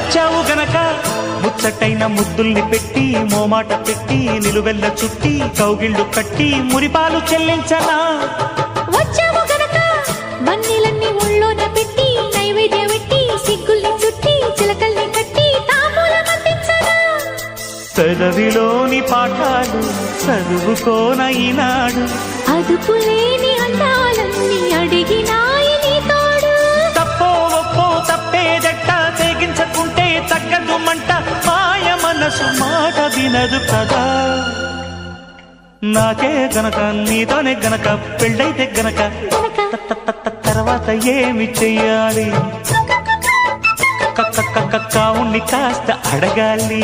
నచ్చావు గనక ముచ్చటైన ముద్దుల్ని పెట్టి మోమాట పెట్టి నిలువెల్ల చుట్టి కౌగిళ్ళు కట్టి మురిపాలు చెల్లించనా వచ్చావు గనక బన్నీలన్నీ ఒళ్ళోన పెట్టి నైవేద్యం పెట్టి సిగ్గుల్ని చుట్టి చిలకల్ని కట్టి తాంబూలం అందించనా పెదవిలోని పాఠాలు చదువుకోన ఈనాడు అదుపులేని అందాలన్నీ అడిగినాయి నీ తోడు తప్పో ఒప్పో తప్పేదెట్ట తెగించకుంటే తగ్గదు మంట మాయ మనసు మాట వినదు కదా నాకే గనక నీతోనే గనక పెళ్ళైతే గనక తర్వాత ఏమి చెయ్యాలి కావుణ్ణి కాస్త అడగాలి